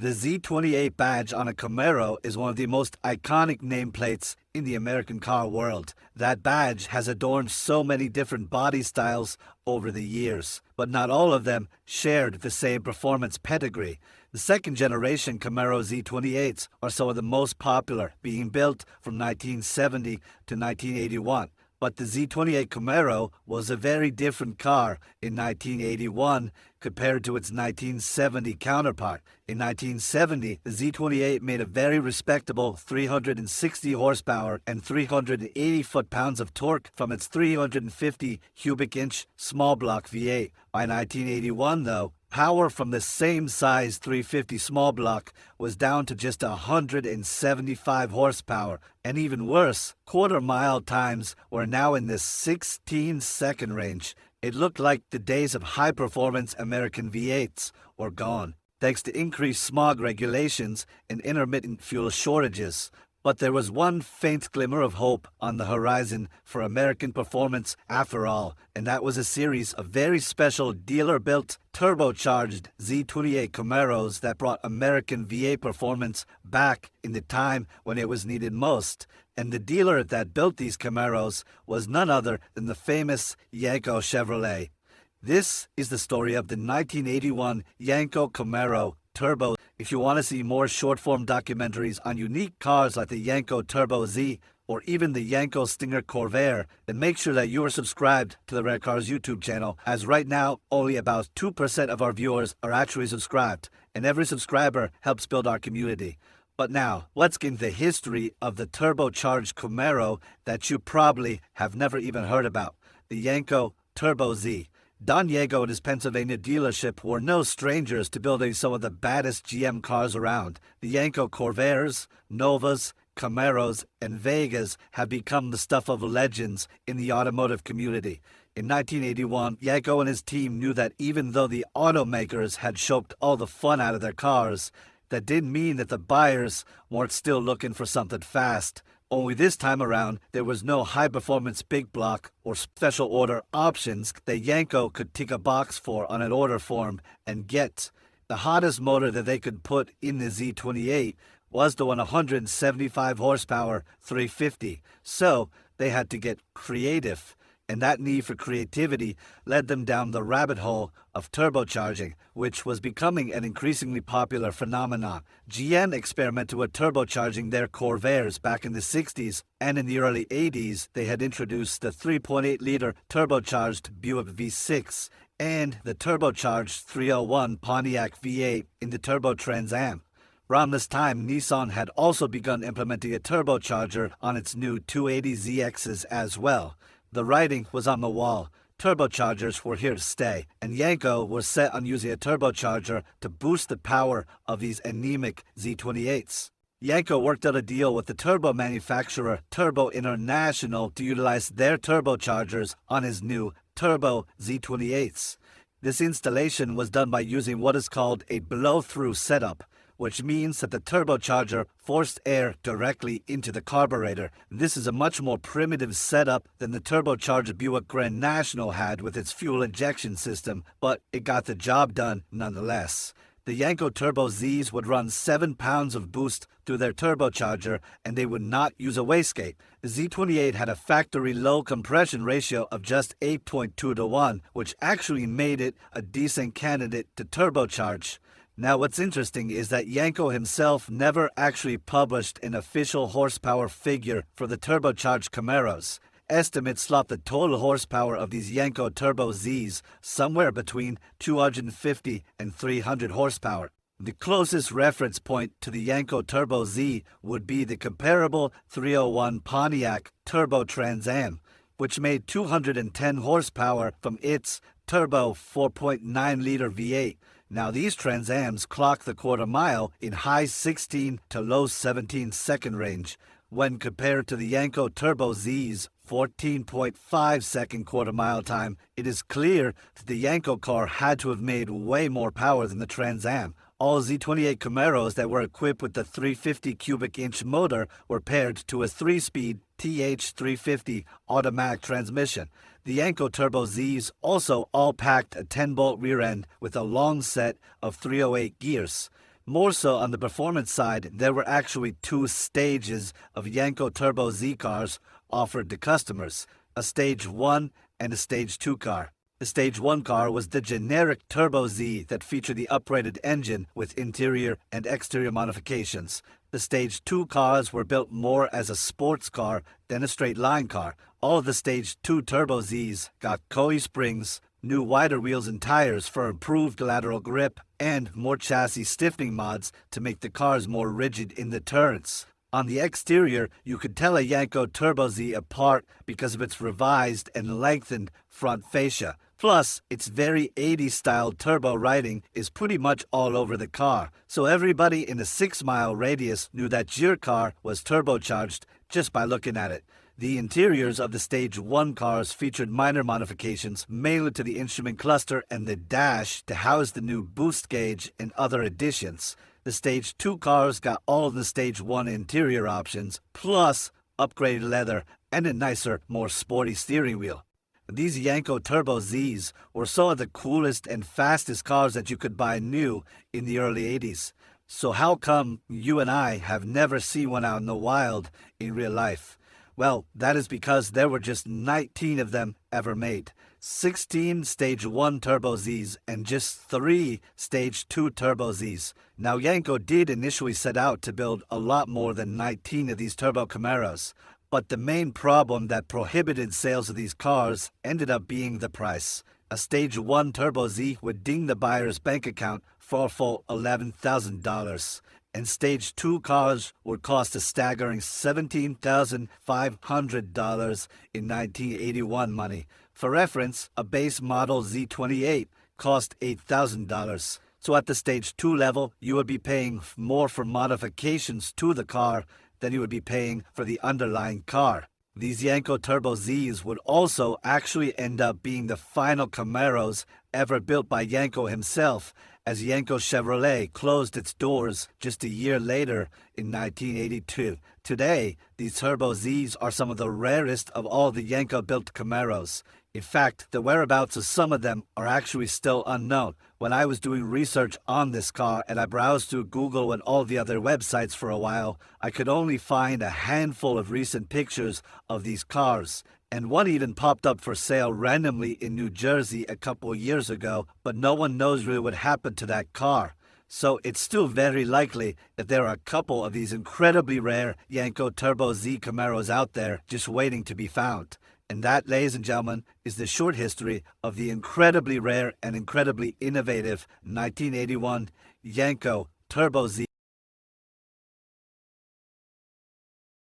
The Z28 badge on a Camaro is one of the most iconic nameplates in the American car world. That badge has adorned so many different body styles over the years, but not all of them shared the same performance pedigree. The second generation Camaro Z28s are some of the most popular, being built from 1970 to 1981. But the Z28 Camaro was a very different car in 1981 compared to its 1970 counterpart. In 1970, the Z28 made a very respectable 360 horsepower and 380 foot-pounds of torque from its 350 cubic inch small block V8. By 1981, though, power from the same size 350 small block was down to just 175 horsepower, and even worse, quarter-mile times were now in the 16-second range. It looked like the days of high-performance American V8s were gone, thanks to increased smog regulations and intermittent fuel shortages. But there was one faint glimmer of hope on the horizon for American performance after all, and that was a series of very special dealer-built turbocharged Z28 Camaros that brought American V8 performance back in the time when it was needed most. And the dealer that built these Camaros was none other than the famous Yenko Chevrolet. This is the story of the 1981 Yenko Camaro Turbo. If you want to see more short-form documentaries on unique cars like the Yenko Turbo Z or even the Yenko Stinger Corvair, then make sure that you are subscribed to the Red Cars YouTube channel, as right now only about 2% of our viewers are actually subscribed, and every subscriber helps build our community. But now, let's get into the history of the turbocharged Camaro that you probably have never even heard about, the Yenko Turbo Z. Don Diego and his Pennsylvania dealership were no strangers to building some of the baddest GM cars around. The Yenko Corvairs, Novas, Camaros, and Vegas have become the stuff of legends in the automotive community. In 1981, Yenko and his team knew that even though the automakers had choked all the fun out of their cars, that didn't mean that the buyers weren't still looking for something fast. Only this time around, there was no high-performance big block or special order options that Yenko could tick a box for on an order form and get. The hottest motor that they could put in the Z28 was the 175 horsepower 350, so they had to get creative. And that need for creativity led them down the rabbit hole of turbocharging, which was becoming an increasingly popular phenomenon. GM experimented with turbocharging their Corvairs back in the 60s, and in the early 80s, they had introduced the 3.8-liter turbocharged Buick V6 and the turbocharged 301 Pontiac V8 in the Turbo Trans Am. Around this time, Nissan had also begun implementing a turbocharger on its new 280ZXs as well. The writing was on the wall. Turbochargers were here to stay, and Yenko was set on using a turbocharger to boost the power of these anemic Z28s. Yenko worked out a deal with the turbo manufacturer Turbo International to utilize their turbochargers on his new Turbo Z28s. This installation was done by using what is called a blow-through setup, which means that the turbocharger forced air directly into the carburetor. This is a much more primitive setup than the turbocharged Buick Grand National had with its fuel injection system, but it got the job done nonetheless. The Yenko Turbo Zs would run 7 pounds of boost through their turbocharger, and they would not use a wastegate. The Z28 had a factory low compression ratio of just 8.2 to 1, which actually made it a decent candidate to turbocharge. Now, what's interesting is that Yenko himself never actually published an official horsepower figure for the turbocharged Camaros. Estimates slot the total horsepower of these Yenko Turbo Zs somewhere between 250 and 300 horsepower. The closest reference point to the Yenko Turbo Z would be the comparable 301 Pontiac Turbo Trans Am, which made 210 horsepower from its turbo 4.9-liter V8. Now, these Trans Ams clock the quarter mile in high 16 to low 17-second range. When compared to the Yenko Turbo Z's 14.5-second quarter mile time, it is clear that the Yenko car had to have made way more power than the Trans Am. All Z28 Camaros that were equipped with the 350 cubic inch motor were paired to a 3-speed TH350 automatic transmission. The Yenko Turbo Zs also all packed a 10-bolt rear end with a long set of 308 gears. More so on the performance side, there were actually two stages of Yanko Turbo Z cars offered to customers, a Stage 1 and a Stage 2 car. The Stage 1 car was the generic Turbo Z that featured the upgraded engine with interior and exterior modifications. The Stage 2 cars were built more as a sports car than a straight line car. All of the Stage 2 Turbo Zs got Koi springs, new wider wheels and tires for improved lateral grip, and more chassis stiffening mods to make the cars more rigid in the turns. On the exterior, you could tell a Yanko Turbo Z apart because of its revised and lengthened front fascia. Plus, its very 80s style turbo writing is pretty much all over the car, so everybody in a 6-mile radius knew that your car was turbocharged just by looking at it. The interiors of the Stage 1 cars featured minor modifications, mainly to the instrument cluster and the dash to house the new boost gauge and other additions. The Stage 2 cars got all of the Stage 1 interior options, plus upgraded leather and a nicer, more sporty steering wheel. These Yanko Turbo Zs were some of the coolest and fastest cars that you could buy new in the early 80s. So how come you and I have never seen one out in the wild in real life? Well, that is because there were just 19 of them ever made. 16 Stage 1 Turbo Zs and just 3 Stage 2 Turbo Zs. Now, Yanko did initially set out to build a lot more than 19 of these Turbo Camaros, but the main problem that prohibited sales of these cars ended up being the price. A Stage 1 Turbo Z would ding the buyer's bank account for a full $11,000. And Stage 2 cars would cost a staggering $17,500 in 1981 money. For reference, a base model Z28 cost $8,000. So at the Stage 2 level, you would be paying more for modifications to the car than you would be paying for the underlying car. These Yanko Turbo Zs would also actually end up being the final Camaros ever built by Yanko himself, as Yanko Chevrolet closed its doors just a year later in 1982. Today, these Turbo Zs are some of the rarest of all the Yanko-built Camaros. In fact, the whereabouts of some of them are actually still unknown. When I was doing research on this car and I browsed through Google and all the other websites for a while, I could only find a handful of recent pictures of these cars. And one even popped up for sale randomly in New Jersey a couple years ago, but no one knows really what happened to that car. So it's still very likely that there are a couple of these incredibly rare Yanko Turbo Z Camaros out there just waiting to be found. And that, ladies and gentlemen, is the short history of the incredibly rare and incredibly innovative 1981 Yanko Turbo Z.